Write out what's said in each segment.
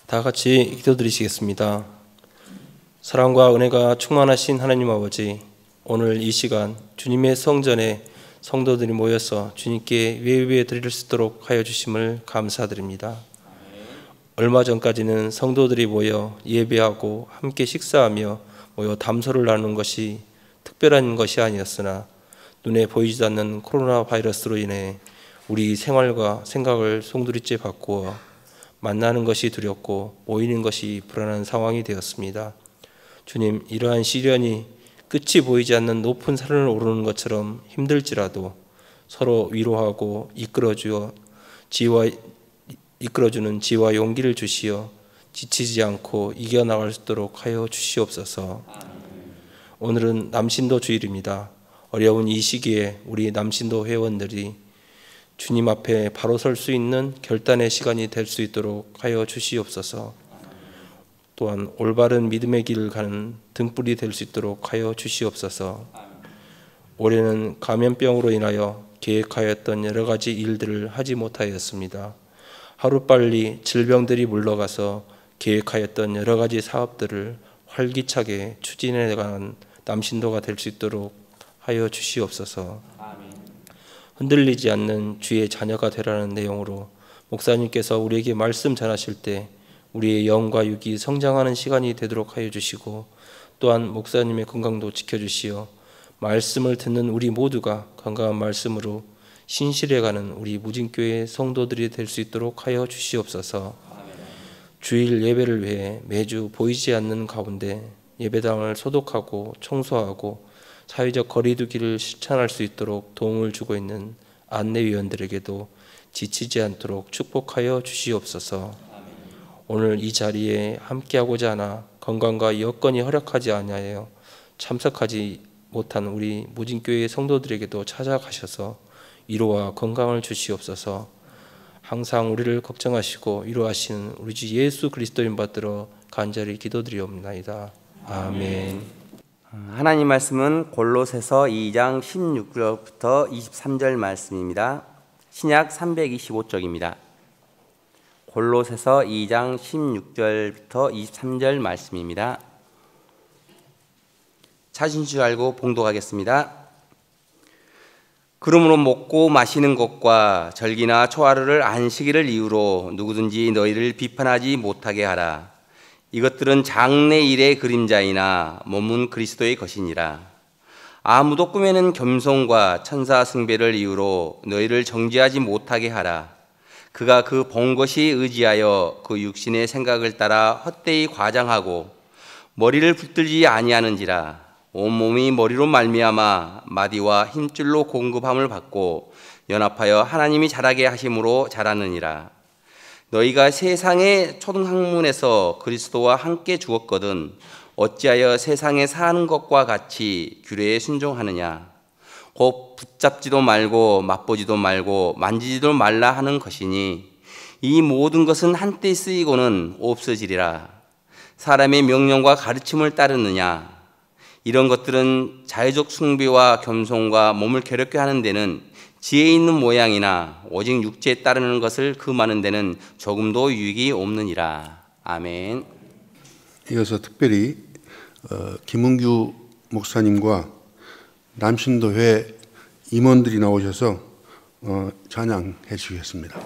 다 같이 기도드리시겠습니다. 사랑과 은혜가 충만하신 하나님 아버지, 오늘 이 시간 주님의 성전에 성도들이 모여서 주님께 예배 드릴 수 있도록 하여 주심을 감사드립니다. 얼마 전까지는 성도들이 모여 예배하고 함께 식사하며 모여 담소를 나누는 것이 특별한 것이 아니었으나 눈에 보이지 않는 코로나 바이러스로 인해 우리 생활과 생각을 송두리째 바꾸어 만나는 것이 두렵고 모이는 것이 불안한 상황이 되었습니다. 주님, 이러한 시련이 끝이 보이지 않는 높은 산을 오르는 것처럼 힘들지라도 서로 위로하고 이끌어주는 지혜와 용기를 주시어 지치지 않고 이겨나갈 수 있도록 하여 주시옵소서. 오늘은 남신도 주일입니다. 어려운 이 시기에 우리 남신도 회원들이 주님 앞에 바로 설 수 있는 결단의 시간이 될 수 있도록 하여 주시옵소서. 또한 올바른 믿음의 길을 가는 등불이 될 수 있도록 하여 주시옵소서. 올해는 감염병으로 인하여 계획하였던 여러 가지 일들을 하지 못하였습니다. 하루빨리 질병들이 물러가서 계획하였던 여러 가지 사업들을 활기차게 추진해 가는 남신도가 될 수 있도록 하여 주시옵소서. 흔들리지 않는 주의 자녀가 되라는 내용으로 목사님께서 우리에게 말씀 전하실 때 우리의 영과 육이 성장하는 시간이 되도록 하여 주시고, 또한 목사님의 건강도 지켜주시어 말씀을 듣는 우리 모두가 건강한 말씀으로 신실해가는 우리 무진교회 성도들이 될 수 있도록 하여 주시옵소서. 주일 예배를 위해 매주 보이지 않는 가운데 예배당을 소독하고 청소하고 사회적 거리두기를 실천할 수 있도록 도움을 주고 있는 안내위원들에게도 지치지 않도록 축복하여 주시옵소서. 오늘 이 자리에 함께하고자 하나 건강과 여건이 허락하지 아니하여 참석하지 못한 우리 무진교회 성도들에게도 찾아가셔서 위로와 건강을 주시옵소서. 항상 우리를 걱정하시고 위로하시는 우리 주 예수 그리스도인 받들어 간절히 기도드리옵나이다. 아멘. 하나님 말씀은 골로새서 2장 16절부터 23절 말씀입니다. 신약 325쪽입니다. 골로새서 2장 16절부터 23절 말씀입니다. 찾으신 줄 알고 봉독하겠습니다. 그러므로 먹고 마시는 것과 절기나 초하루를 안식일을 이유로 누구든지 너희를 비판하지 못하게 하라. 이것들은 장래일의 그림자이나 몸은 그리스도의 것이니라. 아무도 꿈에는 겸손과 천사 숭배를 이유로 너희를 정죄하지 못하게 하라. 그가 그 본 것이 의지하여 그 육신의 생각을 따라 헛되이 과장하고 머리를 붙들지 아니하는지라. 온몸이 머리로 말미암아 마디와 힘줄로 공급함을 받고 연합하여 하나님이 자라게 하심으로 자라느니라. 너희가 세상의 초등학문에서 그리스도와 함께 죽었거든 어찌하여 세상에 사는 것과 같이 규례에 순종하느냐. 곧 붙잡지도 말고 맛보지도 말고 만지지도 말라 하는 것이니 이 모든 것은 한때 쓰이고는 없어지리라. 사람의 명령과 가르침을 따르느냐. 이런 것들은 자의적 숭배와 겸손과 몸을 괴롭게 하는 데는 지혜 있는 모양이나 오직 육체에 따르는 것을 금하는 데는 조금도 유익이 없느니라. 아멘. 이어서 특별히 김은규 목사님과 남신도회 임원들이 나오셔서 찬양해 주시겠습니다.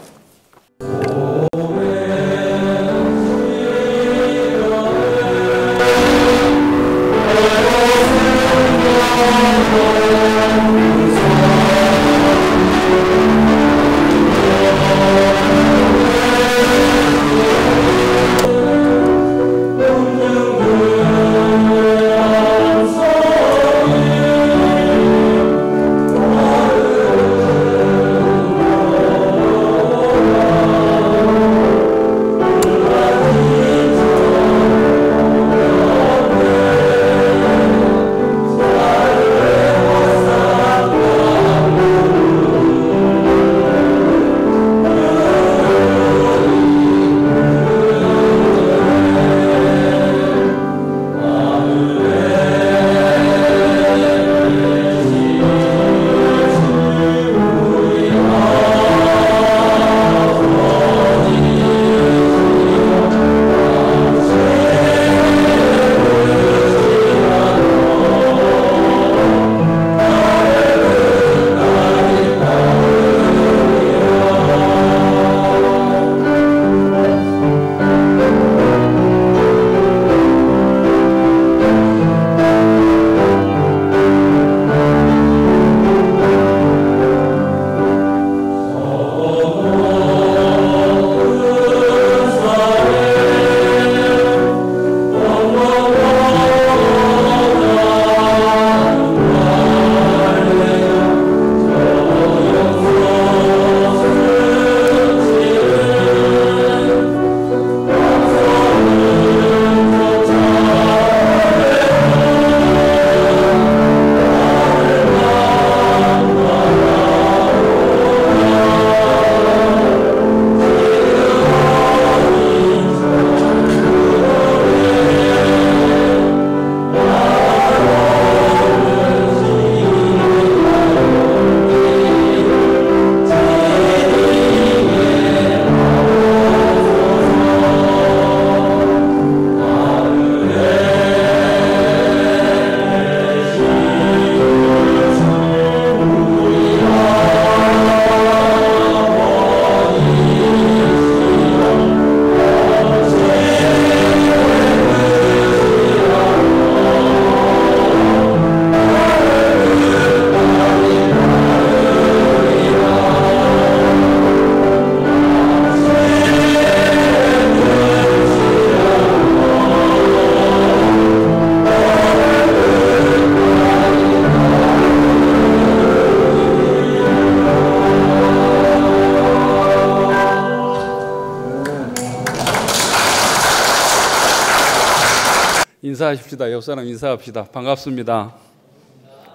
인사하십시다. 옆 사람 인사합시다. 반갑습니다.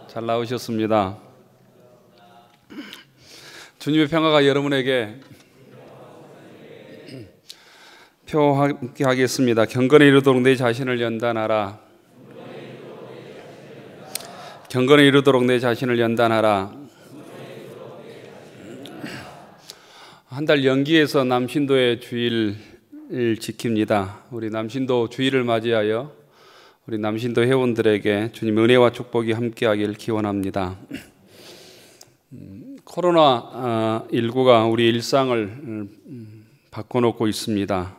잘 나오셨습니다. 주님의 평화가 여러분에게 표하게 하겠습니다. 경건에 이르도록 내 자신을 연단하라. 경건에 이르도록 내 자신을 연단하라. 한 달 연기해서 남신도의 주일을 지킵니다. 우리 남신도 주일을 맞이하여 우리 남신도 회원들에게 주님 은혜와 축복이 함께하길 기원합니다. 코로나19가 우리 일상을 바꿔놓고 있습니다.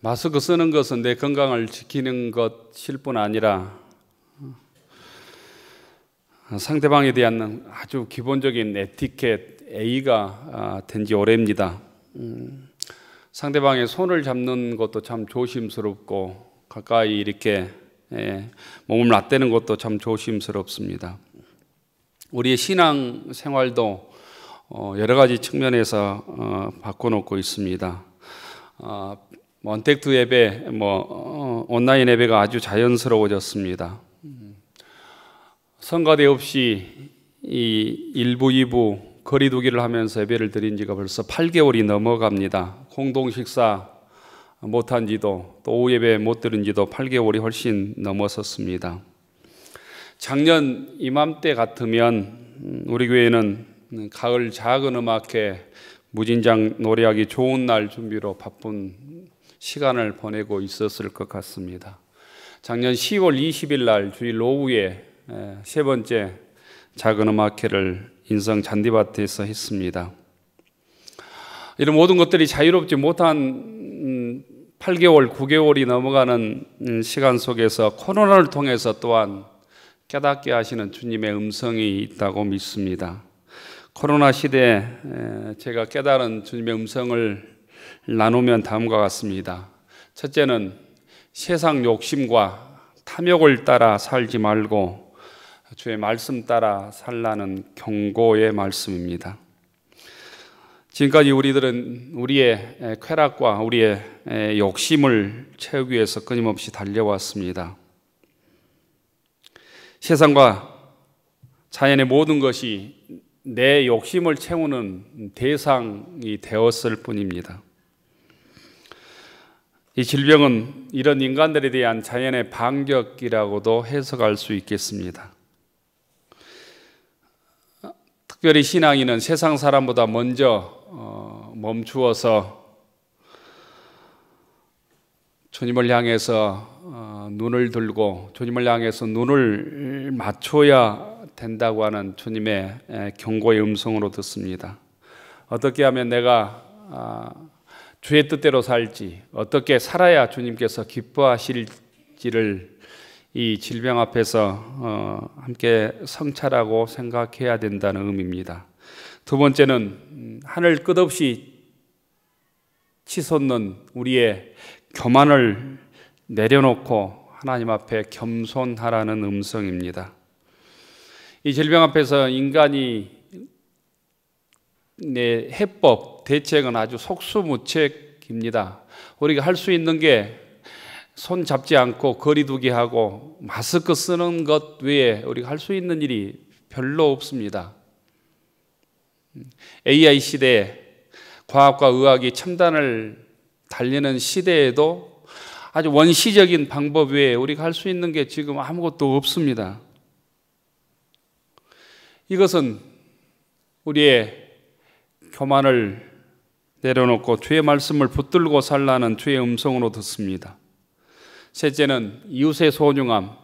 마스크 쓰는 것은 내 건강을 지키는 것일 뿐 아니라 상대방에 대한 아주 기본적인 에티켓 A가 된 지 오래입니다. 상대방의 손을 잡는 것도 참 조심스럽고 가까이 이렇게 몸을 맞대는 것도 참 조심스럽습니다. 우리의 신앙 생활도 여러 가지 측면에서 바꿔놓고 있습니다. 언택트 예배, 온라인 예배가 아주 자연스러워졌습니다. 성가대 없이 이 1부, 2부 거리두기를 하면서 예배를 드린 지가 벌써 8개월이 넘어갑니다. 공동 식사 못한 지도 또 오후 예배 못 드린 지도 8개월이 훨씬 넘어섰습니다. 작년 이맘때 같으면 우리 교회는 가을 작은 음악회 무진장 노래하기 좋은 날 준비로 바쁜 시간을 보내고 있었을 것 같습니다. 작년 10월 20일 날 주일 오후에 세 번째 작은 음악회를 인성 잔디밭에서 했습니다. 이런 모든 것들이 자유롭지 못한 8개월, 9개월이 넘어가는 시간 속에서 코로나를 통해서 또한 깨닫게 하시는 주님의 음성이 있다고 믿습니다. 코로나 시대에 제가 깨달은 주님의 음성을 나누면 다음과 같습니다. 첫째는 세상 욕심과 탐욕을 따라 살지 말고 주의 말씀 따라 살라는 경고의 말씀입니다. 지금까지 우리들은 우리의 쾌락과 우리의 욕심을 채우기 위해서 끊임없이 달려왔습니다. 세상과 자연의 모든 것이 내 욕심을 채우는 대상이 되었을 뿐입니다. 이 질병은 이런 인간들에 대한 자연의 반격이라고도 해석할 수 있겠습니다. 특별히 신앙인은 세상 사람보다 먼저 멈추어서 주님을 향해서 눈을 들고 주님을 향해서 눈을 맞춰야 된다고 하는 주님의 경고의 음성으로 듣습니다. 어떻게 하면 내가 주의 뜻대로 살지, 어떻게 살아야 주님께서 기뻐하실지를 이 질병 앞에서 함께 성찰하고 생각해야 된다는 의미입니다. 두 번째는 하늘 끝없이 치솟는 우리의 교만을 내려놓고 하나님 앞에 겸손하라는 음성입니다. 이 질병 앞에서 인간이 내 해법, 대책은 아주 속수무책입니다. 우리가 할 수 있는 게 손 잡지 않고 거리두기 하고 마스크 쓰는 것 외에 우리가 할 수 있는 일이 별로 없습니다. AI 시대에 과학과 의학이 첨단을 달리는 시대에도 아주 원시적인 방법 외에 우리가 할 수 있는 게 지금 아무것도 없습니다. 이것은 우리의 교만을 내려놓고 주의 말씀을 붙들고 살라는 주의 음성으로 듣습니다. 셋째는 이웃의 소중함,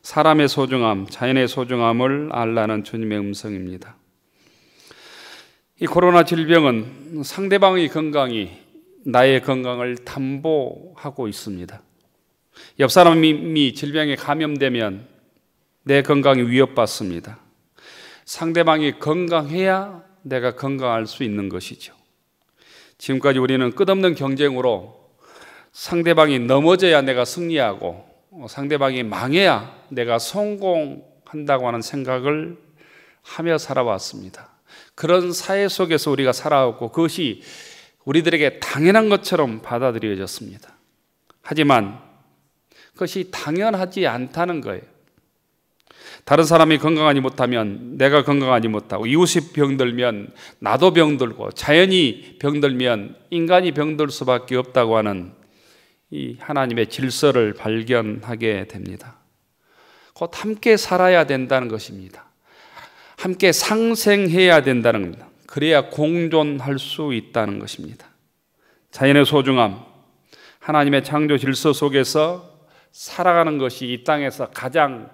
사람의 소중함, 자연의 소중함을 알라는 주님의 음성입니다. 이 코로나 질병은 상대방의 건강이 나의 건강을 담보하고 있습니다. 옆 사람이 질병에 감염되면 내 건강이 위협받습니다. 상대방이 건강해야 내가 건강할 수 있는 것이죠. 지금까지 우리는 끝없는 경쟁으로 상대방이 넘어져야 내가 승리하고 상대방이 망해야 내가 성공한다고 하는 생각을 하며 살아왔습니다. 그런 사회 속에서 우리가 살아왔고 그것이 우리들에게 당연한 것처럼 받아들여졌습니다. 하지만 그것이 당연하지 않다는 거예요. 다른 사람이 건강하지 못하면 내가 건강하지 못하고, 이웃이 병들면 나도 병들고, 자연이 병들면 인간이 병들 수밖에 없다고 하는 이 하나님의 질서를 발견하게 됩니다. 곧 함께 살아야 된다는 것입니다. 함께 상생해야 된다는 겁니다. 그래야 공존할 수 있다는 것입니다. 자연의 소중함, 하나님의 창조 질서 속에서 살아가는 것이 이 땅에서 가장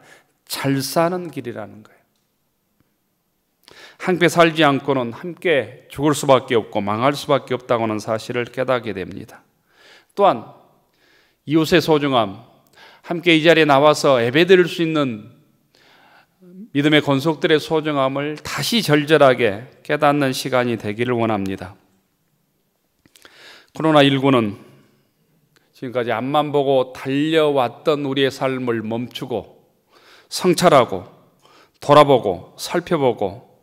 잘 사는 길이라는 거예요. 함께 살지 않고는 함께 죽을 수밖에 없고 망할 수밖에 없다고 하는 사실을 깨닫게 됩니다. 또한 이웃의 소중함, 함께 이 자리에 나와서 예배드릴 수 있는 믿음의 권속들의 소중함을 다시 절절하게 깨닫는 시간이 되기를 원합니다. 코로나19는 지금까지 앞만 보고 달려왔던 우리의 삶을 멈추고 성찰하고 돌아보고 살펴보고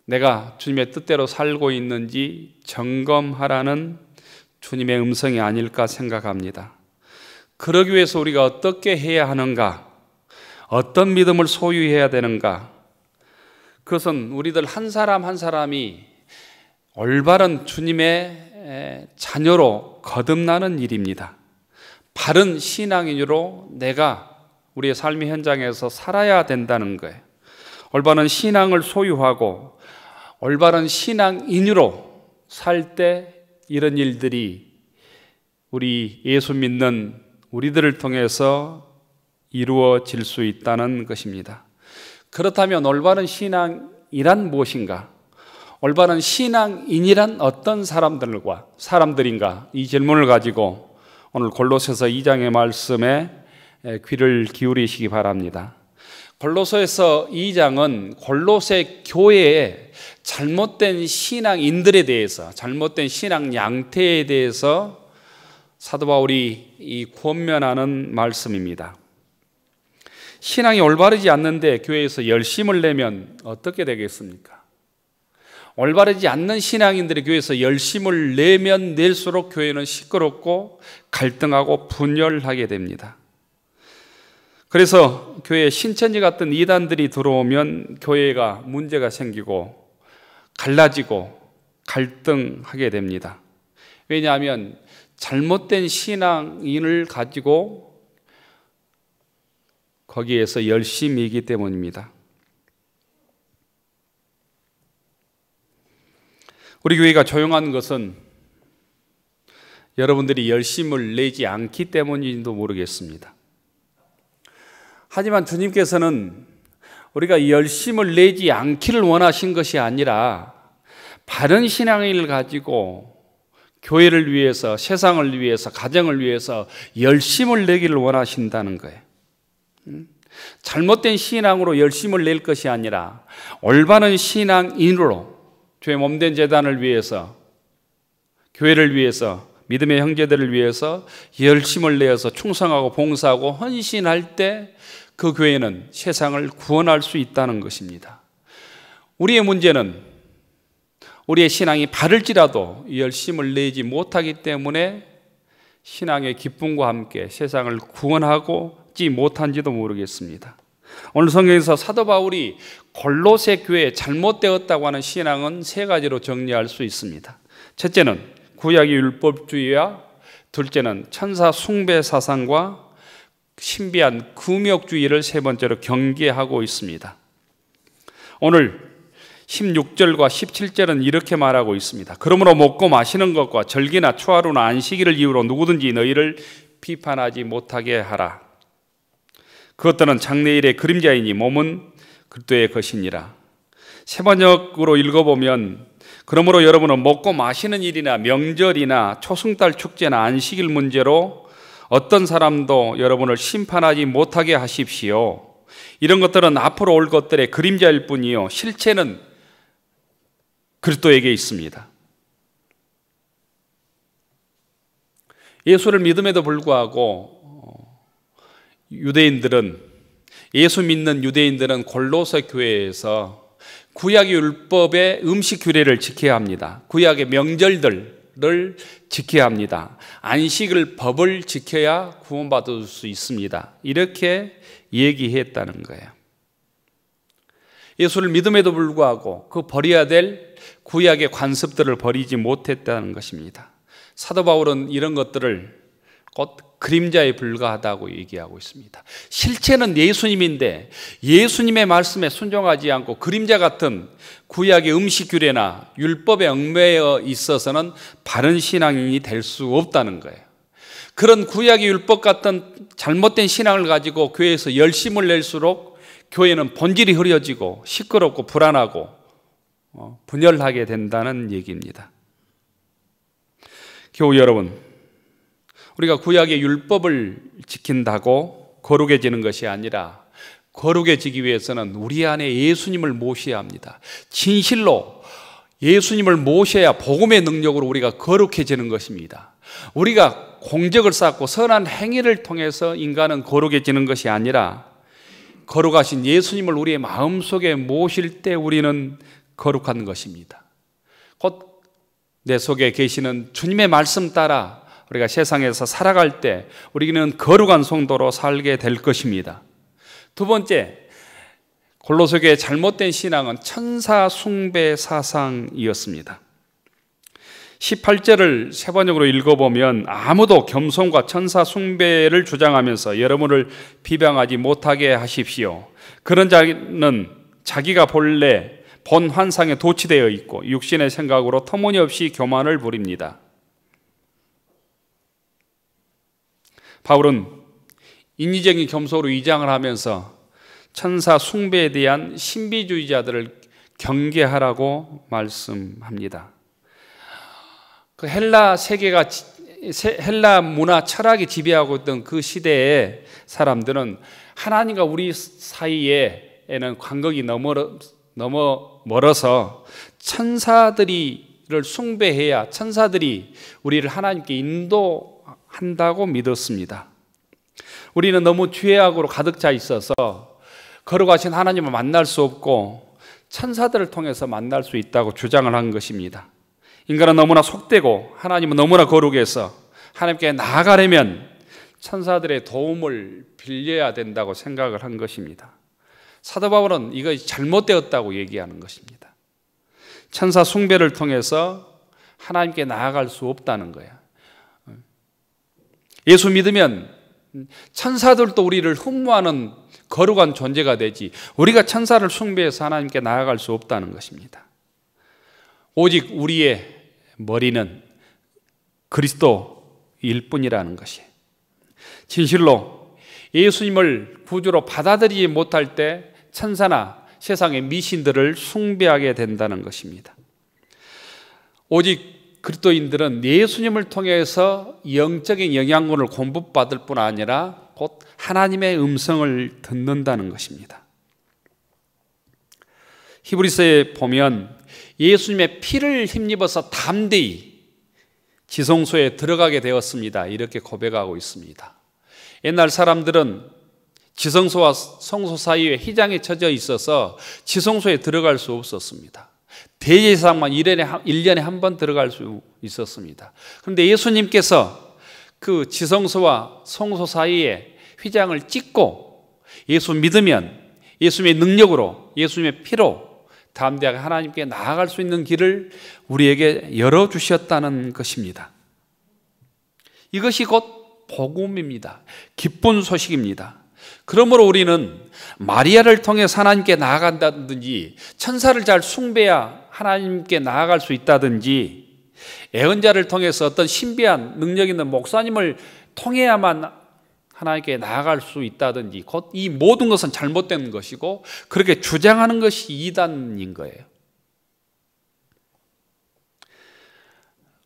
내가 주님의 뜻대로 살고 있는지 점검하라는 주님의 음성이 아닐까 생각합니다. 그러기 위해서 우리가 어떻게 해야 하는가, 어떤 믿음을 소유해야 되는가, 그것은 우리들 한 사람 한 사람이 올바른 주님의 자녀로 거듭나는 일입니다. 바른 신앙인으로 내가 우리의 삶의 현장에서 살아야 된다는 거예요. 올바른 신앙을 소유하고 올바른 신앙인으로 살 때 이런 일들이 우리 예수 믿는 우리들을 통해서 이루어질 수 있다는 것입니다. 그렇다면 올바른 신앙이란 무엇인가? 올바른 신앙인이란 어떤 사람들인가? 이 질문을 가지고 오늘 골로새서 2장의 말씀에 귀를 기울이시기 바랍니다. 골로새서 2장은 골로새 교회의 잘못된 신앙인들에 대해서, 잘못된 신앙 양태에 대해서 사도 바울이 권면하는 말씀입니다. 신앙이 올바르지 않는데 교회에서 열심을 내면 어떻게 되겠습니까? 올바르지 않는 신앙인들이 교회에서 열심을 내면 낼수록 교회는 시끄럽고 갈등하고 분열하게 됩니다. 그래서 교회에 신천지 같은 이단들이 들어오면 교회가 문제가 생기고 갈라지고 갈등하게 됩니다. 왜냐하면 잘못된 신앙인을 가지고 거기에서 열심이기 때문입니다. 우리 교회가 조용한 것은 여러분들이 열심을 내지 않기 때문인지도 모르겠습니다. 하지만 주님께서는 우리가 열심을 내지 않기를 원하신 것이 아니라 바른 신앙을 가지고 교회를 위해서, 세상을 위해서, 가정을 위해서 열심을 내기를 원하신다는 거예요. 잘못된 신앙으로 열심을 낼 것이 아니라 올바른 신앙인으로 주의 몸된 제단을 위해서, 교회를 위해서, 믿음의 형제들을 위해서 열심을 내어서 충성하고 봉사하고 헌신할 때 그 교회는 세상을 구원할 수 있다는 것입니다. 우리의 문제는 우리의 신앙이 바를지라도 열심을 내지 못하기 때문에 신앙의 기쁨과 함께 세상을 구원하지 못한지도 모르겠습니다. 오늘 성경에서 사도 바울이 골로새 교회에 잘못되었다고 하는 신앙은 세 가지로 정리할 수 있습니다. 첫째는 구약의 율법주의와, 둘째는 천사 숭배 사상과 신비한 금욕주의를 세 번째로 경계하고 있습니다. 오늘 16절과 17절은 이렇게 말하고 있습니다. 그러므로 먹고 마시는 것과 절기나 초하루나 안식일을 이유로 누구든지 너희를 비판하지 못하게 하라. 그것들은 장래일의 그림자이니 몸은 그리스도의 것이니라. 세번역으로 읽어보면 그러므로 여러분은 먹고 마시는 일이나 명절이나 초승달 축제나 안식일 문제로 어떤 사람도 여러분을 심판하지 못하게 하십시오. 이런 것들은 앞으로 올 것들의 그림자일 뿐이요 실체는 그리스도에게 있습니다. 예수를 믿음에도 불구하고 예수 믿는 유대인들은 골로새 교회에서 구약의 율법의 음식 규례를 지켜야 합니다. 구약의 명절들을 지켜야 합니다. 안식을, 법을 지켜야 구원받을 수 있습니다. 이렇게 얘기했다는 거예요. 예수를 믿음에도 불구하고 그 버려야 될 구약의 관습들을 버리지 못했다는 것입니다. 사도 바울은 이런 것들을 곧 그림자에 불과하다고 얘기하고 있습니다. 실체는 예수님인데 예수님의 말씀에 순종하지 않고 그림자 같은 구약의 음식 규례나 율법에 얽매여 있어서는 바른 신앙인이 될 수 없다는 거예요. 그런 구약의 율법 같은 잘못된 신앙을 가지고 교회에서 열심을 낼수록 교회는 본질이 흐려지고 시끄럽고 불안하고 분열하게 된다는 얘기입니다. 교우 여러분, 우리가 구약의 율법을 지킨다고 거룩해지는 것이 아니라 거룩해지기 위해서는 우리 안에 예수님을 모셔야 합니다. 진실로 예수님을 모셔야 복음의 능력으로 우리가 거룩해지는 것입니다. 우리가 공적을 쌓고 선한 행위를 통해서 인간은 거룩해지는 것이 아니라 거룩하신 예수님을 우리의 마음속에 모실 때 우리는 거룩한 것입니다. 곧 내 속에 계시는 주님의 말씀 따라 우리가 세상에서 살아갈 때 우리는 거룩한 성도로 살게 될 것입니다. 두 번째, 골로새교의 잘못된 신앙은 천사 숭배 사상이었습니다. 18절을 세 번역으로 읽어보면 아무도 겸손과 천사 숭배를 주장하면서 여러분을 비방하지 못하게 하십시오. 그런 자는 자기가 본래 본 환상에 도취되어 있고 육신의 생각으로 터무니없이 교만을 부립니다. 바울은 인위적인 겸손으로 위장을 하면서 천사 숭배에 대한 신비주의자들을 경계하라고 말씀합니다. 그 헬라 세계가 헬라 문화 철학이 지배하고 있던 그 시대의 사람들은 하나님과 우리 사이에는 간격이 너무 멀어서 천사들을 숭배해야 천사들이 우리를 하나님께 인도한다고 믿었습니다. 우리는 너무 죄악으로 가득 차 있어서 거룩하신 하나님을 만날 수 없고 천사들을 통해서 만날 수 있다고 주장을 한 것입니다. 인간은 너무나 속되고 하나님은 너무나 거룩해서 하나님께 나아가려면 천사들의 도움을 빌려야 된다고 생각을 한 것입니다. 사도 바울은 이것이 잘못되었다고 얘기하는 것입니다. 천사 숭배를 통해서 하나님께 나아갈 수 없다는 거예요. 예수 믿으면 천사들도 우리를 흠모하는 거룩한 존재가 되지 우리가 천사를 숭배해서 하나님께 나아갈 수 없다는 것입니다. 오직 우리의 머리는 그리스도일 뿐이라는 것이에요. 진실로 예수님을 구주로 받아들이지 못할 때 천사나 세상의 미신들을 숭배하게 된다는 것입니다. 오직 그리스도인들은 예수님을 통해서 영적인 영향권을 공급받을 뿐 아니라 곧 하나님의 음성을 듣는다는 것입니다. 히브리서에 보면 예수님의 피를 힘입어서 담대히 지성소에 들어가게 되었습니다. 이렇게 고백하고 있습니다. 옛날 사람들은 지성소와 성소 사이에 휘장에 쳐져 있어서 지성소에 들어갈 수 없었습니다. 대제사장만 1년에 한 번 들어갈 수 있었습니다. 그런데 예수님께서 그 지성소와 성소 사이에 휘장을 찢고 예수 믿으면 예수님의 능력으로 예수님의 피로 담대하게 하나님께 나아갈 수 있는 길을 우리에게 열어주셨다는 것입니다. 이것이 곧 복음입니다. 기쁜 소식입니다. 그러므로 우리는 마리아를 통해서 하나님께 나아간다든지 천사를 잘 숭배해야 하나님께 나아갈 수 있다든지 예언자를 통해서 어떤 신비한 능력 있는 목사님을 통해야만 하나님께 나아갈 수 있다든지 곧 이 모든 것은 잘못된 것이고 그렇게 주장하는 것이 이단인 거예요.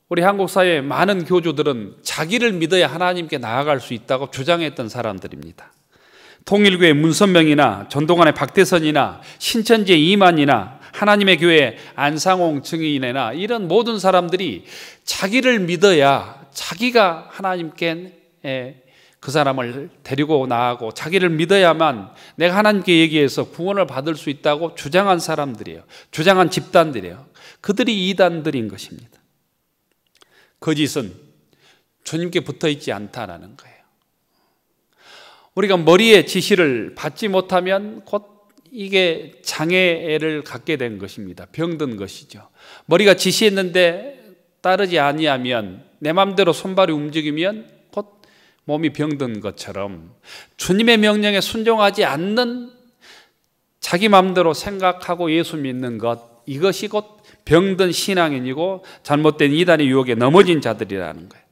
우리 한국 사회의 많은 교주들은 자기를 믿어야 하나님께 나아갈 수 있다고 주장했던 사람들입니다. 통일교회 문선명이나 전동환의 박대선이나 신천지의 이만이나 하나님의 교회 안상홍 증인이나 이런 모든 사람들이 자기를 믿어야 자기가 하나님께 그 사람을 데리고 나가고 자기를 믿어야만 내가 하나님께 얘기해서 구원을 받을 수 있다고 주장한 사람들이에요. 주장한 집단들이에요. 그들이 이단들인 것입니다. 거짓은 주님께 붙어 있지 않다라는 거예요. 우리가 머리의 지시를 받지 못하면 곧 이게 장애를 갖게 된 것입니다. 병든 것이죠. 머리가 지시했는데 따르지 아니하면, 내 마음대로 손발이 움직이면 곧 몸이 병든 것처럼 주님의 명령에 순종하지 않는, 자기 마음대로 생각하고 예수 믿는 것, 이것이 곧 병든 신앙인이고 잘못된 이단의 유혹에 넘어진 자들이라는 거예요.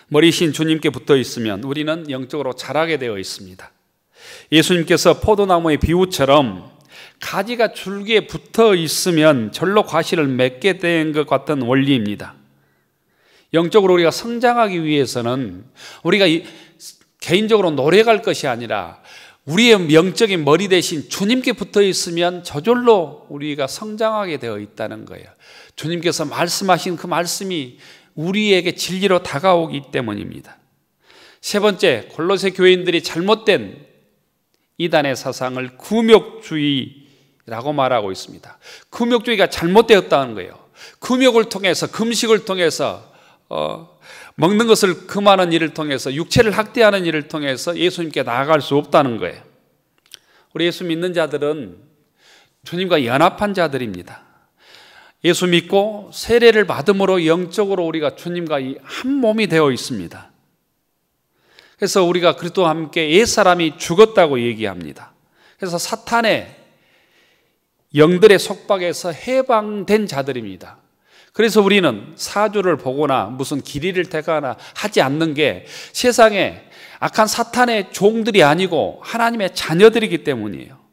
머리신 주님께 붙어 있으면 우리는 영적으로 자라게 되어 있습니다. 예수님께서 포도나무의 비유처럼 가지가 줄기에 붙어 있으면 절로 과실을 맺게 된 것 같은 원리입니다. 영적으로 우리가 성장하기 위해서는 우리가 개인적으로 노력할 것이 아니라 우리의 영적인 머리 대신 주님께 붙어 있으면 저절로 우리가 성장하게 되어 있다는 거예요. 주님께서 말씀하신 그 말씀이 우리에게 진리로 다가오기 때문입니다. 세 번째, 골로새 교인들이 잘못된 이단의 사상을 금욕주의라고 말하고 있습니다. 금욕주의가 잘못되었다는 거예요. 금욕을 통해서, 금식을 통해서, 먹는 것을 금하는 일을 통해서, 육체를 학대하는 일을 통해서 예수님께 나아갈 수 없다는 거예요. 우리 예수 믿는 자들은 주님과 연합한 자들입니다. 예수 믿고 세례를 받음으로 영적으로 우리가 주님과 한 몸이 되어 있습니다. 그래서 우리가 그리스도와 함께 옛사람이 죽었다고 얘기합니다. 그래서 사탄의 영들의 속박에서 해방된 자들입니다. 그래서 우리는 사주를 보거나 무슨 길이를 택하거나 하지 않는 게 세상에 악한 사탄의 종들이 아니고 하나님의 자녀들이기 때문이에요.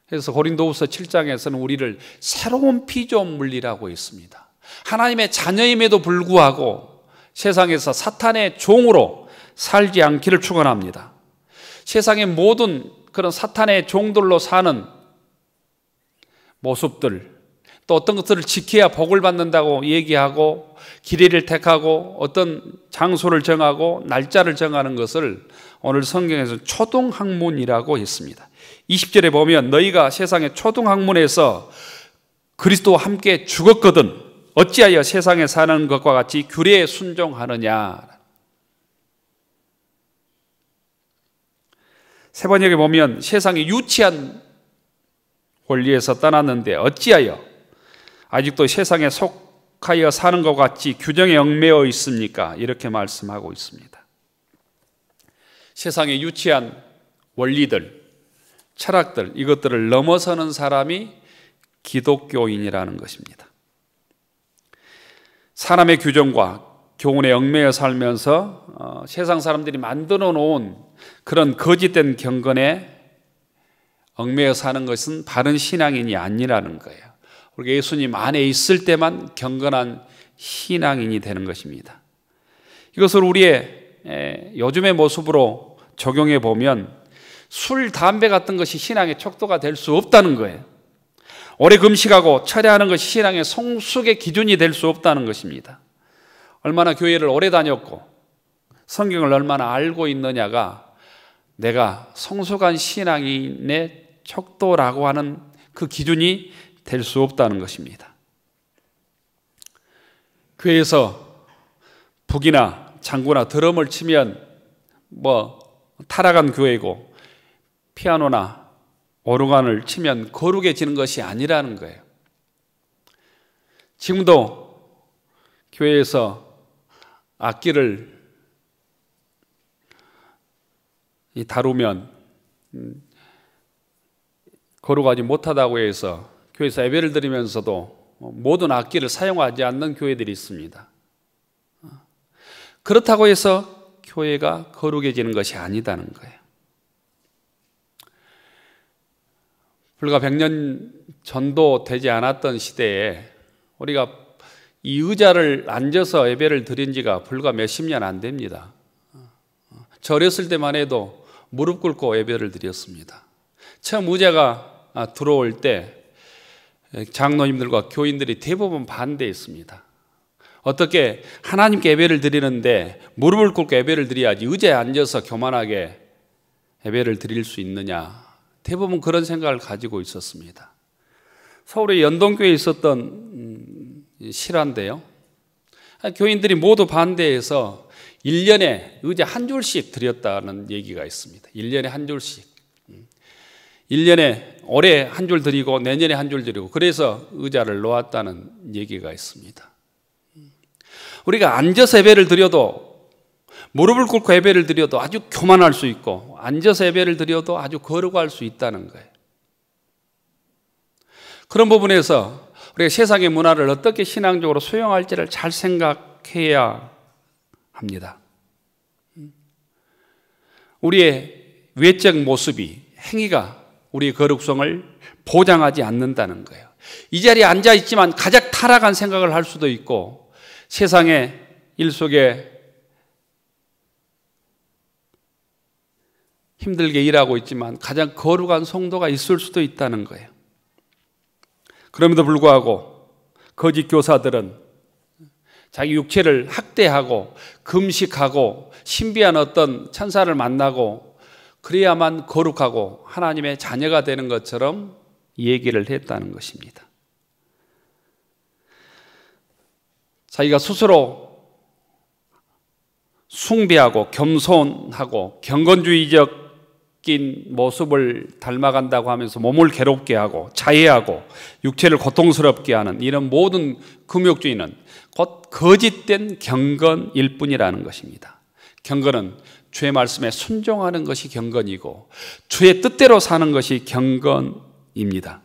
그래서 고린도후서 7장에서는 우리를 새로운 피조물이라고 했습니다. 하나님의 자녀임에도 불구하고 세상에서 사탄의 종으로 살지 않기를 축원합니다. 세상의 모든 그런 사탄의 종들로 사는 모습들, 또 어떤 것들을 지켜야 복을 받는다고 얘기하고 길이를 택하고 어떤 장소를 정하고 날짜를 정하는 것을 오늘 성경에서 초등학문이라고 했습니다. 20절에 보면 너희가 세상의 초등학문에서 그리스도와 함께 죽었거든 어찌하여 세상에 사는 것과 같이 규례에 순종하느냐. 세 번역에 보면 세상의 유치한 원리에서 떠났는데 어찌하여 아직도 세상에 속하여 사는 것 같이 규정에 얽매여 있습니까? 이렇게 말씀하고 있습니다. 세상의 유치한 원리들, 철학들, 이것들을 넘어서는 사람이 기독교인이라는 것입니다. 사람의 규정과 교훈에 얽매여 살면서 세상 사람들이 만들어 놓은 그런 거짓된 경건에 얽매여 사는 것은 바른 신앙인이 아니라는 거예요. 우리가 예수님 안에 있을 때만 경건한 신앙인이 되는 것입니다. 이것을 우리의 요즘의 모습으로 적용해 보면 술, 담배 같은 것이 신앙의 척도가 될 수 없다는 거예요. 오래 금식하고 철야하는 것이 신앙의 성숙의 기준이 될 수 없다는 것입니다. 얼마나 교회를 오래 다녔고 성경을 얼마나 알고 있느냐가 내가 성숙한 신앙인의 척도라고 하는 그 기준이 될 수 없다는 것입니다. 교회에서 북이나 장구나 드럼을 치면 타락한 교회고 피아노나 오르간을 치면 거룩해지는 것이 아니라는 거예요. 지금도 교회에서 악기를 다루면 거룩하지 못하다고 해서 교회에서 예배를 드리면서도 모든 악기를 사용하지 않는 교회들이 있습니다. 그렇다고 해서 교회가 거룩해지는 것이 아니다는 거예요. 불과 100년 전도 되지 않았던 시대에 우리가 이 의자를 앉아서 예배를 드린 지가 불과 몇십 년 안 됩니다. 저 어렸을 때만 해도 무릎 꿇고 예배를 드렸습니다. 처음 의자가 들어올 때 장로님들과 교인들이 대부분 반대했습니다. 어떻게 하나님께 예배를 드리는데 무릎을 꿇고 예배를 드려야지 의자에 앉아서 교만하게 예배를 드릴 수 있느냐. 대부분 그런 생각을 가지고 있었습니다. 서울의 연동교회에 있었던 실화인데요. 교인들이 모두 반대해서 1년에 의자 한 줄씩 드렸다는 얘기가 있습니다. 1년에 한 줄씩. 1년에 올해 한 줄 드리고 내년에 한 줄 드리고 그래서 의자를 놓았다는 얘기가 있습니다. 우리가 앉아서 예배를 드려도 무릎을 꿇고 예배를 드려도 아주 교만할 수 있고 앉아서 예배를 드려도 아주 거룩할 수 있다는 거예요. 그런 부분에서 우리가 세상의 문화를 어떻게 신앙적으로 수용할지를 잘 생각해야 합니다. 우리의 외적 모습이, 행위가 우리의 거룩성을 보장하지 않는다는 거예요. 이 자리에 앉아 있지만 가장 타락한 생각을 할 수도 있고 세상의 일 속에 힘들게 일하고 있지만 가장 거룩한 성도가 있을 수도 있다는 거예요. 그럼에도 불구하고 거짓 교사들은 자기 육체를 학대하고 금식하고 신비한 어떤 천사를 만나고 그래야만 거룩하고 하나님의 자녀가 되는 것처럼 얘기를 했다는 것입니다. 자기가 스스로 숭배하고 겸손하고 경건주의적 모습을 닮아간다고 하면서 몸을 괴롭게 하고 자해하고 육체를 고통스럽게 하는 이런 모든 금욕주의는 곧 거짓된 경건일 뿐이라는 것입니다. 경건은 주의 말씀에 순종하는 것이 경건이고 주의 뜻대로 사는 것이 경건입니다.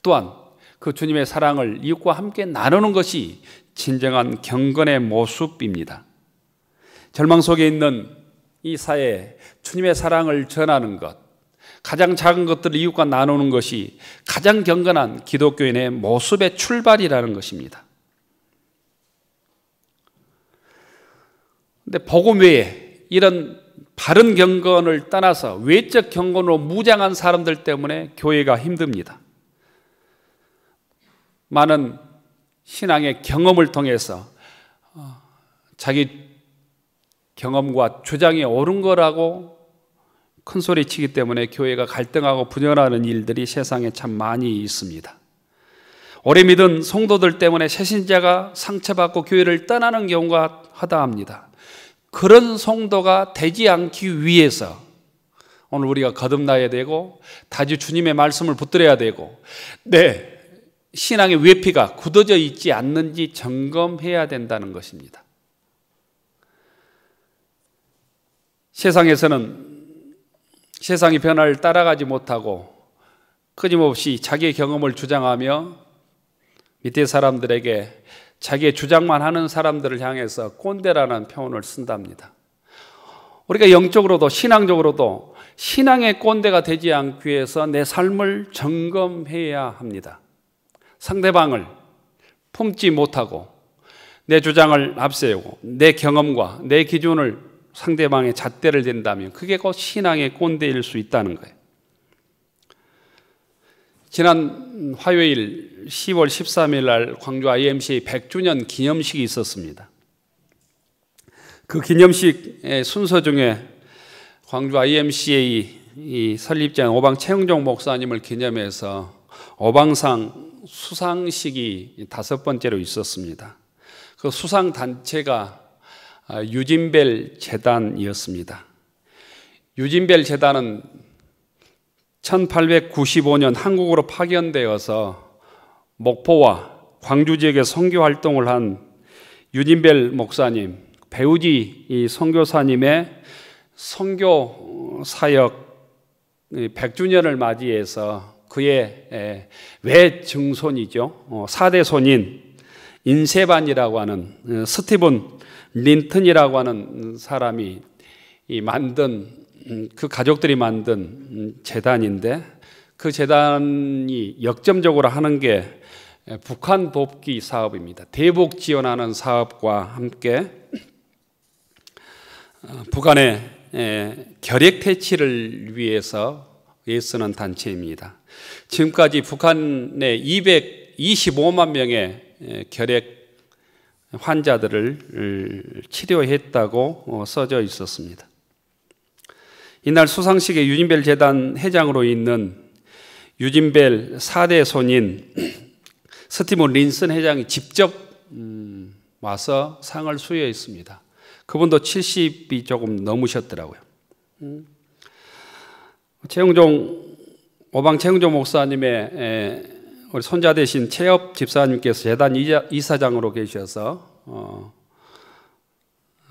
또한 그 주님의 사랑을 이웃과 함께 나누는 것이 진정한 경건의 모습입니다. 절망 속에 있는 이 사회에 주님의 사랑을 전하는 것, 가장 작은 것들을 이웃과 나누는 것이 가장 경건한 기독교인의 모습의 출발이라는 것입니다. 근데 복음 외에 이런 바른 경건을 떠나서 외적 경건으로 무장한 사람들 때문에 교회가 힘듭니다. 많은 신앙의 경험을 통해서 자기 경험과 주장이 옳은 거라고 큰소리치기 때문에 교회가 갈등하고 분열하는 일들이 세상에 참 많이 있습니다. 오래 믿은 성도들 때문에 새신자가 상처받고 교회를 떠나는 경우가 허다합니다. 그런 성도가 되지 않기 위해서 오늘 우리가 거듭나야 되고 다시 주님의 말씀을 붙들어야 되고 내 신앙의 외피가 굳어져 있지 않는지 점검해야 된다는 것입니다. 세상에서는 세상의 변화를 따라가지 못하고 끊임없이 자기의 경험을 주장하며 밑에 사람들에게 자기의 주장만 하는 사람들을 향해서 꼰대라는 표현을 쓴답니다. 우리가 영적으로도 신앙적으로도 신앙의 꼰대가 되지 않기 위해서 내 삶을 점검해야 합니다. 상대방을 품지 못하고 내 주장을 앞세우고 내 경험과 내 기준을 상대방의 잣대를 댄다면 그게 곧 신앙의 꼰대일 수 있다는 거예요. 지난 화요일 10월 13일 날 광주 IMCA 100주년 기념식이 있었습니다. 그 기념식의 순서 중에 광주 IMCA 설립자 오방 최영종 목사님을 기념해서 오방상 수상식이 5번째로 있었습니다. 그 수상 단체가 유진벨 재단이었습니다. 유진벨 재단은 1895년 한국으로 파견되어서 목포와 광주 지역에 선교 활동을 한 유진벨 목사님, 배우지 이 선교사님의 선교 사역 100주년을 맞이해서 그의 외증손이죠. 4대 손인 인세반이라고 하는 스티븐 린튼이라고 하는 사람이 만든 그 가족들이 만든 재단인데 그 재단이 역점적으로 하는 게 북한 돕기 사업입니다. 대북 지원하는 사업과 함께 북한의 결핵 퇴치를 위해서 애쓰는 단체입니다. 지금까지 북한의 225만 명의 결핵 환자들을 치료했다고 써져 있었습니다. 이날 수상식에 유진벨 재단 회장으로 있는 유진벨 4대 손인 스티븐 린슨 회장이 직접 와서 상을 수여했습니다. 그분도 70이 조금 넘으셨더라고요. 오방 최영종 목사님의 우리 손자 되신 최엽 집사님께서 재단 이사장으로 계셔서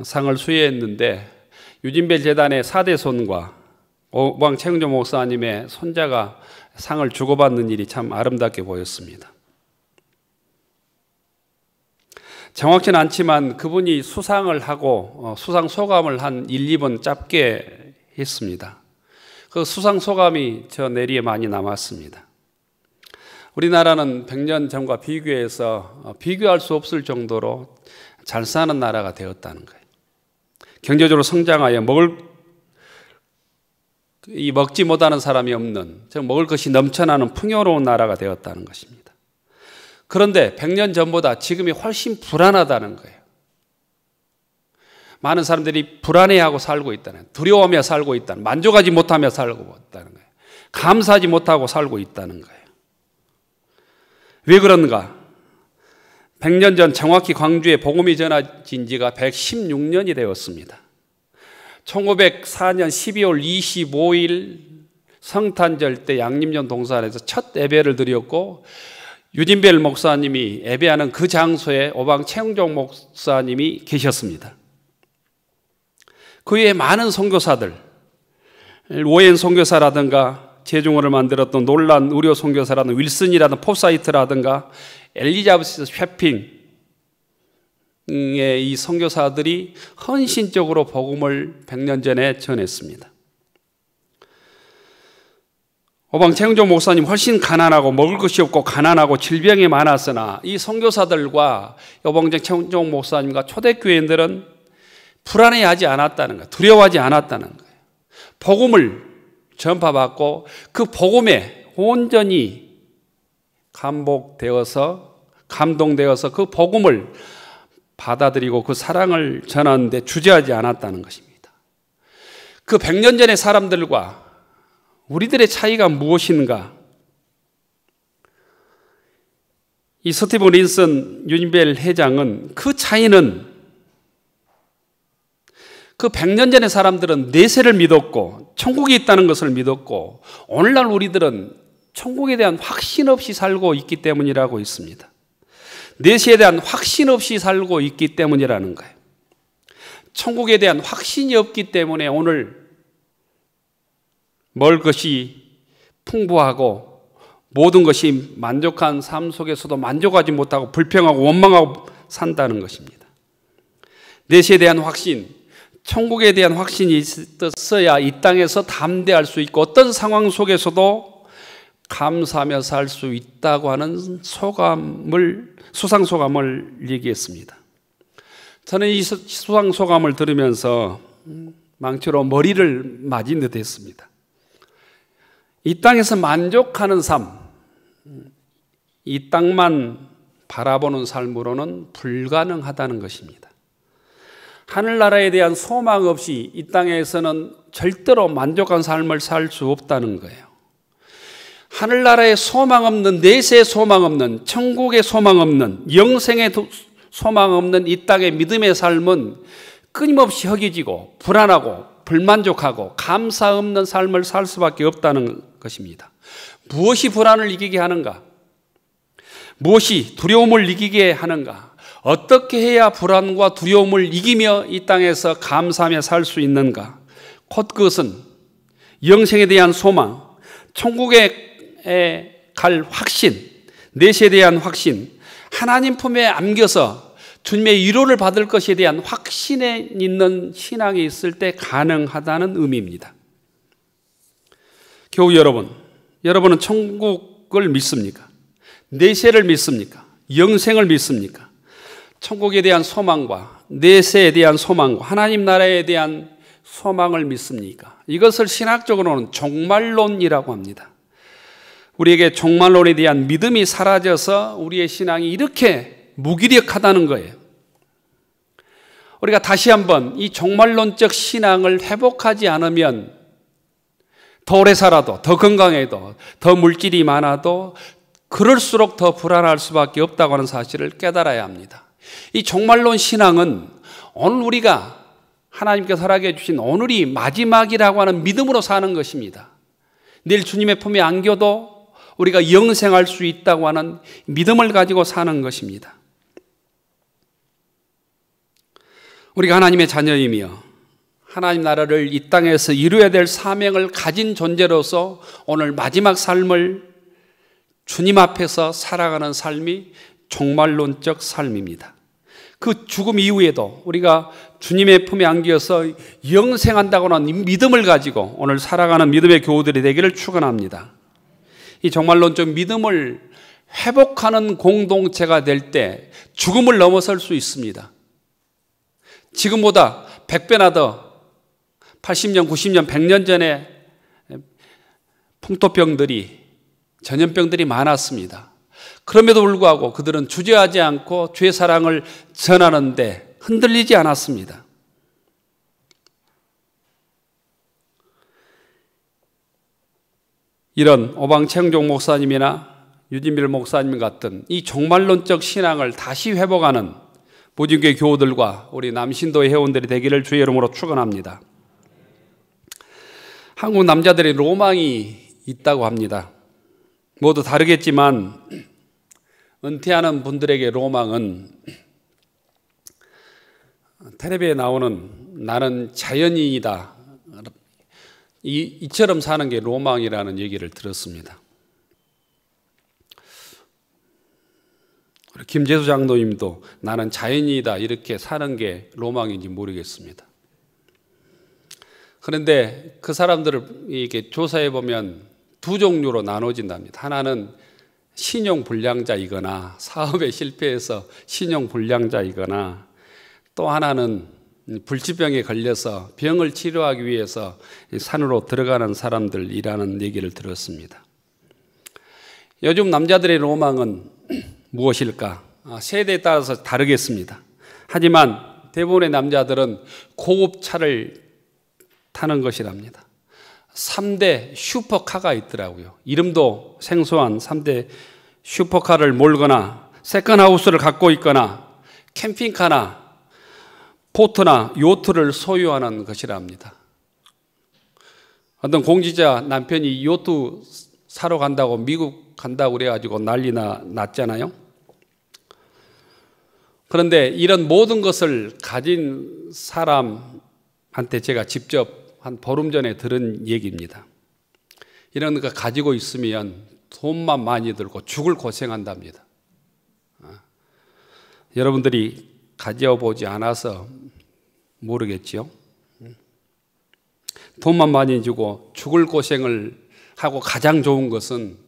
상을 수여했는데, 유진벨 재단의 4대 손과 오방 최영종 목사님의 손자가 상을 주고받는 일이 참 아름답게 보였습니다. 정확히는 않지만 그분이 수상을 하고 수상 소감을 한 1, 2번 짧게 했습니다. 그 수상 소감이 저 내리에 많이 남았습니다. 우리나라는 100년 전과 비교해서 비교할 수 없을 정도로 잘 사는 나라가 되었다는 거예요. 경제적으로 성장하여 먹지 못하는 사람이 없는, 먹을 것이 넘쳐나는 풍요로운 나라가 되었다는 것입니다. 그런데 100년 전보다 지금이 훨씬 불안하다는 거예요. 많은 사람들이 불안해하고 살고 있다는 거예요. 두려워하며 살고 있다는 거예요. 만족하지 못하며 살고 있다는 거예요. 감사하지 못하고 살고 있다는 거예요. 왜 그런가? 100년 전 정확히 광주에 복음이 전해진 지가 116년이 되었습니다. 1904년 12월 25일 성탄절 때 양림전 동산에서 첫 예배를 드렸고, 유진벨 목사님이 예배하는 그 장소에 오방 최영종 목사님이 계셨습니다. 그 외에 많은 선교사들, 오웬 선교사라든가 제중어를 만들었던 놀란 의료 선교사라든가 윌슨이라든가 포사이트라든가 엘리자베스 셰핑의 이 선교사들이 헌신적으로 복음을 100년 전에 전했습니다. 오방 최영종 목사님 훨씬 가난하고 먹을 것이 없고 가난하고 질병이 많았으나 이 선교사들과 오방 최영종 목사님과 초대교인들은 불안해하지 않았다는 거예요. 두려워하지 않았다는 거예요. 복음을 전파받고 그 복음에 온전히 감동되어서 그 복음을 받아들이고 그 사랑을 전하는데 주저하지 않았다는 것입니다. 그 100년 전의 사람들과 우리들의 차이가 무엇인가? 이 스티븐 린슨 유진벨 회장은 그 차이는, 그 100년 전의 사람들은 내세를 믿었고 천국이 있다는 것을 믿었고, 오늘날 우리들은 천국에 대한 확신 없이 살고 있기 때문이라고 있습니다. 내세에 대한 확신 없이 살고 있기 때문이라는 거예요. 천국에 대한 확신이 없기 때문에 오늘 먹을 것이 풍부하고 모든 것이 만족한 삶 속에서도 만족하지 못하고 불평하고 원망하고 산다는 것입니다. 내세에 대한 확신, 천국에 대한 확신이 있어야 이 땅에서 담대할 수 있고 어떤 상황 속에서도 감사하며 살 수 있다고 하는 수상소감을 얘기했습니다. 저는 이 수상소감을 들으면서 망치로 머리를 맞은 듯 했습니다. 이 땅에서 만족하는 삶, 이 땅만 바라보는 삶으로는 불가능하다는 것입니다. 하늘나라에 대한 소망 없이 이 땅에서는 절대로 만족한 삶을 살 수 없다는 거예요. 하늘나라에 소망 없는, 내세에 소망 없는, 천국에 소망 없는, 영생에 소망 없는 이 땅의 믿음의 삶은 끊임없이 허기지고 불안하고 불만족하고 감사 없는 삶을 살 수밖에 없다는 것입니다. 무엇이 불안을 이기게 하는가? 무엇이 두려움을 이기게 하는가? 어떻게 해야 불안과 두려움을 이기며 이 땅에서 감사하며 살 수 있는가? 곧 그것은 영생에 대한 소망, 천국에 갈 확신, 내세에 대한 확신, 하나님 품에 안겨서 주님의 위로를 받을 것에 대한 확신에 있는 신앙이 있을 때 가능하다는 의미입니다. 교우 여러분, 여러분은 천국을 믿습니까? 내세를 믿습니까? 영생을 믿습니까? 천국에 대한 소망과 내세에 대한 소망과 하나님 나라에 대한 소망을 믿습니까? 이것을 신학적으로는 종말론이라고 합니다. 우리에게 종말론에 대한 믿음이 사라져서 우리의 신앙이 이렇게 무기력하다는 거예요. 우리가 다시 한번 이 종말론적 신앙을 회복하지 않으면 더 오래 살아도, 더 건강해도, 더 물질이 많아도 그럴수록 더 불안할 수밖에 없다고 하는 사실을 깨달아야 합니다. 이 종말론 신앙은 오늘 우리가 하나님께서 허락해 주신 오늘이 마지막이라고 하는 믿음으로 사는 것입니다. 내일 주님의 품에 안겨도 우리가 영생할 수 있다고 하는 믿음을 가지고 사는 것입니다. 우리가 하나님의 자녀이며 하나님 나라를 이 땅에서 이루어야 될 사명을 가진 존재로서 오늘 마지막 삶을 주님 앞에서 살아가는 삶이 종말론적 삶입니다. 그 죽음 이후에도 우리가 주님의 품에 안겨서 영생한다고 하는 믿음을 가지고 오늘 살아가는 믿음의 교우들이 되기를 축원합니다. 이 종말론적 믿음을 회복하는 공동체가 될 때 죽음을 넘어설 수 있습니다. 지금보다 100배나 더 80년, 90년, 100년 전에 풍토병들이, 전염병들이 많았습니다. 그럼에도 불구하고 그들은 주저하지 않고 주의 사랑을 전하는데 흔들리지 않았습니다. 이런 오방채영종 목사님이나 유진빌 목사님 같은 이 종말론적 신앙을 다시 회복하는 보증교회 교우들과 우리 남신도의 회원들이 되기를 주의 이름으로 축원합니다. 한국 남자들의 로망이 있다고 합니다. 모두 다르겠지만 은퇴하는 분들에게 로망은 텔레비에 나오는 나는 자연인이다, 이처럼 사는 게 로망이라는 얘기를 들었습니다. 김재수 장로님도 나는 자연인이다 이렇게 사는 게 로망인지 모르겠습니다. 그런데 그 사람들을 이렇게 조사해 보면 두 종류로 나눠진답니다. 하나는 신용불량자이거나 사업에 실패해서 신용불량자이거나, 또 하나는 불치병에 걸려서 병을 치료하기 위해서 산으로 들어가는 사람들이라는 얘기를 들었습니다. 요즘 남자들의 로망은 무엇일까? 세대에 따라서 다르겠습니다. 하지만 대부분의 남자들은 고급차를 타는 것이랍니다. 3대 슈퍼카가 있더라고요. 이름도 생소한 3대 슈퍼카를 몰거나 세컨하우스를 갖고 있거나 캠핑카나 보트나 요트를 소유하는 것이랍니다. 어떤 공직자 남편이 요트 사러 간다고 미국 간다고 그래가지고 난리나 났잖아요. 그런데 이런 모든 것을 가진 사람한테 제가 직접 한 보름 전에 들은 얘기입니다. 이런 거 가지고 있으면 돈만 많이 들고 죽을 고생한답니다. 여러분들이 가져보지 않아서 모르겠지요. 돈만 많이 주고 죽을 고생을 하고 가장 좋은 것은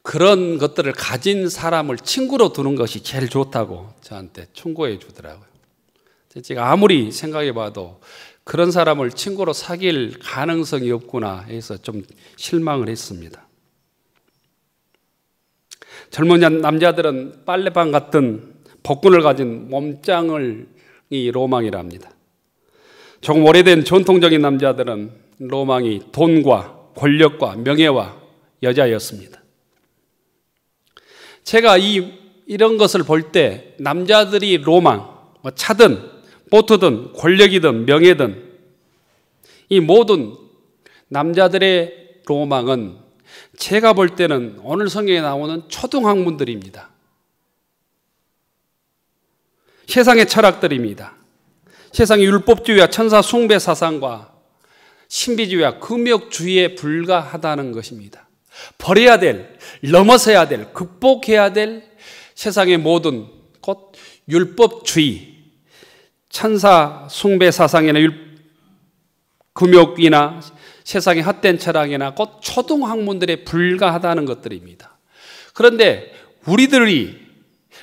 그런 것들을 가진 사람을 친구로 두는 것이 제일 좋다고 저한테 충고해 주더라고요. 제가 아무리 생각해 봐도 그런 사람을 친구로 사귈 가능성이 없구나 해서 좀 실망을 했습니다. 젊은 남자들은 빨래방 같은 복근을 가진 몸짱이 로망이랍니다. 조금 오래된 전통적인 남자들은 로망이 돈과 권력과 명예와 여자였습니다. 제가 이런 것을 볼 때 남자들이 로망, 차든 보트든 권력이든 명예든 이 모든 남자들의 로망은 제가 볼 때는 오늘 성경에 나오는 초등학문들입니다. 세상의 철학들입니다. 세상의 율법주의와 천사 숭배 사상과 신비주의와 금욕주의에 불과하다는 것입니다. 버려야 될, 넘어서야 될, 극복해야 될 세상의 모든 곧 율법주의, 천사 숭배 사상이나 금욕이나 세상의 헛된 철학이나 곧 초등학문들에 불과하다는 것들입니다. 그런데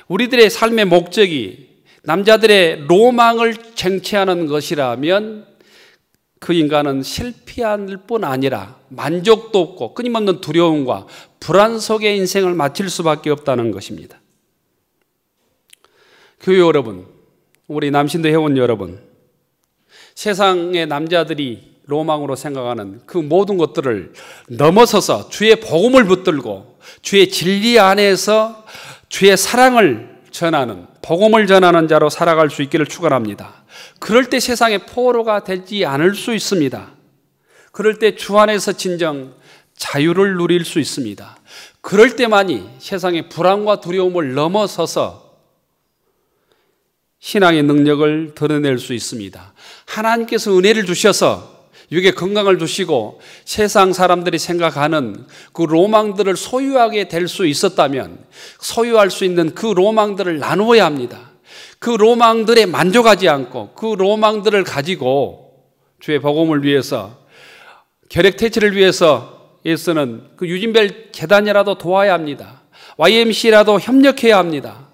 우리들의 삶의 목적이 남자들의 로망을 쟁취하는 것이라면 그 인간은 실패할 뿐 아니라 만족도 없고 끊임없는 두려움과 불안 속에 인생을 마칠 수밖에 없다는 것입니다. 교회 여러분, 우리 남신도 회원 여러분, 세상의 남자들이 로망으로 생각하는 그 모든 것들을 넘어서서 주의 복음을 붙들고 주의 진리 안에서 주의 사랑을 전하는, 복음을 전하는 자로 살아갈 수 있기를 축원합니다. 그럴 때 세상의 포로가 되지 않을 수 있습니다. 그럴 때 주 안에서 진정 자유를 누릴 수 있습니다. 그럴 때만이 세상의 불안과 두려움을 넘어서서 신앙의 능력을 드러낼 수 있습니다. 하나님께서 은혜를 주셔서 육의 건강을 주시고 세상 사람들이 생각하는 그 로망들을 소유하게 될 수 있었다면 소유할 수 있는 그 로망들을 나누어야 합니다. 그 로망들에 만족하지 않고 그 로망들을 가지고 주의 복음을 위해서, 결핵퇴치를 위해서 애쓰는 그 유진별 재단이라도 도와야 합니다. YMC라도 협력해야 합니다.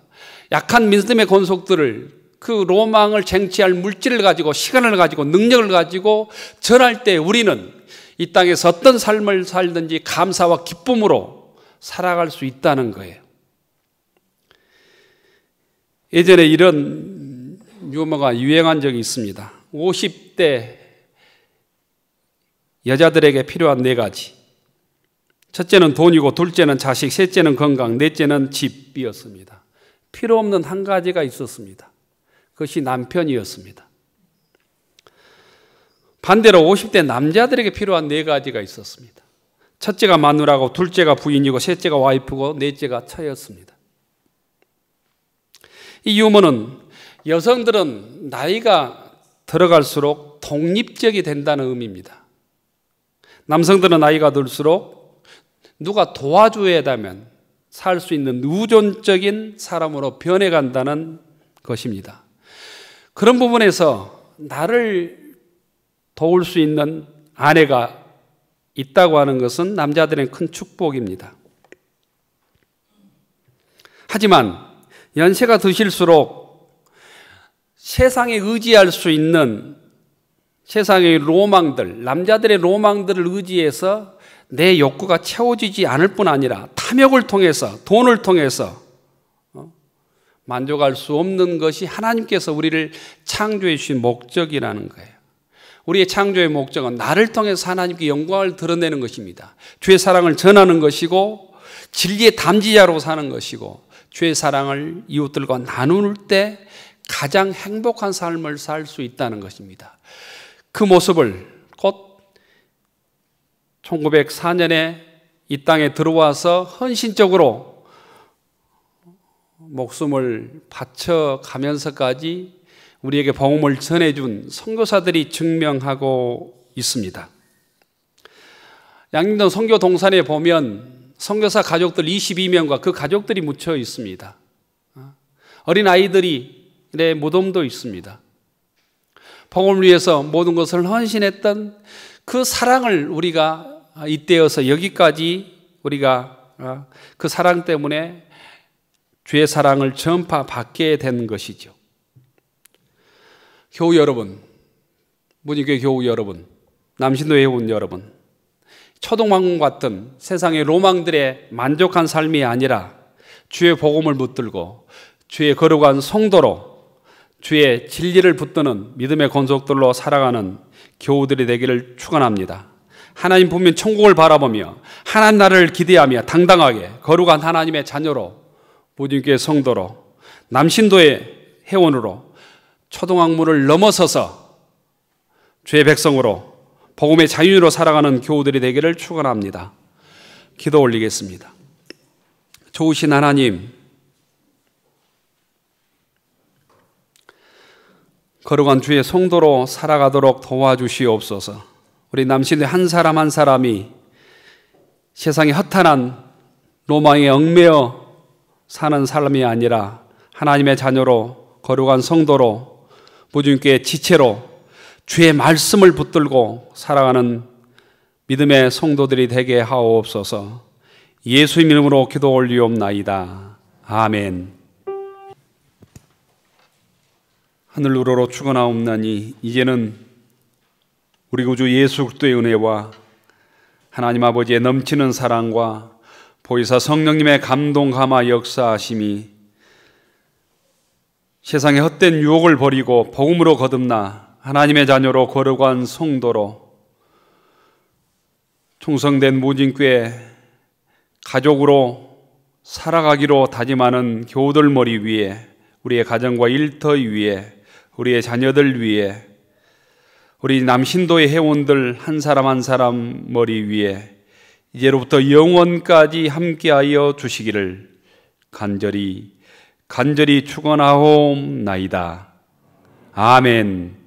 약한 믿음의 권속들을 그 로망을 쟁취할 물질을 가지고, 시간을 가지고, 능력을 가지고 전할 때 우리는 이 땅에서 어떤 삶을 살든지 감사와 기쁨으로 살아갈 수 있다는 거예요. 예전에 이런 유머가 유행한 적이 있습니다. 50대 여자들에게 필요한 4가지. 첫째는 돈이고, 둘째는 자식, 셋째는 건강, 넷째는 집이었습니다. 필요 없는 한 가지가 있었습니다. 그것이 남편이었습니다. 반대로 50대 남자들에게 필요한 4가지가 있었습니다. 첫째가 마누라고, 둘째가 부인이고, 셋째가 와이프고, 넷째가 처였습니다. 이 유머는 여성들은 나이가 들어갈수록 독립적이 된다는 의미입니다. 남성들은 나이가 들수록 누가 도와줘야 하면 살 수 있는 의존적인 사람으로 변해간다는 것입니다. 그런 부분에서 나를 도울 수 있는 아내가 있다고 하는 것은 남자들의 큰 축복입니다. 하지만 연세가 드실수록 세상에 의지할 수 있는 세상의 로망들, 남자들의 로망들을 의지해서 내 욕구가 채워지지 않을 뿐 아니라 탐욕을 통해서, 돈을 통해서 만족할 수 없는 것이 하나님께서 우리를 창조해 주신 목적이라는 거예요. 우리의 창조의 목적은 나를 통해서 하나님께 영광을 드러내는 것입니다. 주의 사랑을 전하는 것이고, 진리의 담지자로 사는 것이고, 주의 사랑을 이웃들과 나눌 때 가장 행복한 삶을 살 수 있다는 것입니다. 그 모습을 곧 1904년에 이 땅에 들어와서 헌신적으로 목숨을 바쳐가면서까지 우리에게 복음을 전해준 선교사들이 증명하고 있습니다. 양림동 선교 동산에 보면 선교사 가족들 22명과 그 가족들이 묻혀 있습니다. 어린 아이들의 무덤도 있습니다. 복음을 위해서 모든 것을 헌신했던 그 사랑을 우리가 잇대어서 여기까지 우리가 그 사랑 때문에 주의 사랑을 전파받게 된 것이죠. 교우 여러분, 문희교회 교우 여러분, 남신도 회원 여러분, 초동왕국 같은 세상의 로망들에 만족한 삶이 아니라 주의 복음을 붙들고 주의 거룩한 성도로 주의 진리를 붙드는 믿음의 권속들로 살아가는 교우들이 되기를 축원합니다. 하나님 분명 천국을 바라보며 하나님 나라를 기대하며 당당하게 거룩한 하나님의 자녀로, 무진교회 성도로, 남신도의 회원으로 초동학문을 넘어서서 주의 백성으로 복음의 자유인으로 살아가는 교우들이 되기를 축원합니다. 기도 올리겠습니다. 좋으신 하나님, 거룩한 주의 성도로 살아가도록 도와주시옵소서. 우리 남신의 한 사람 한 사람이 세상의 허탄한 로망에 얽매여 사는 사람이 아니라 하나님의 자녀로, 거룩한 성도로, 무진교회 지체로 주의 말씀을 붙들고 살아가는 믿음의 성도들이 되게 하옵소서. 예수의 이름으로 기도 올리옵나이다. 아멘. 하늘 우러러 축원하옵나니 이제는 우리 구주 예수 그리스도의 은혜와 하나님 아버지의 넘치는 사랑과 보혜사 성령님의 감동 감화 역사하심이 세상의 헛된 유혹을 버리고 복음으로 거듭나 하나님의 자녀로 거룩한 성도로 충성된 무진교회 가족으로 살아가기로 다짐하는 교우들 머리 위에, 우리의 가정과 일터 위에, 우리의 자녀들 위에, 우리 남신도의 회원들 한 사람 한 사람 머리 위에 이제로부터 영원까지 함께하여 주시기를 간절히 축원하옵나이다. 아멘.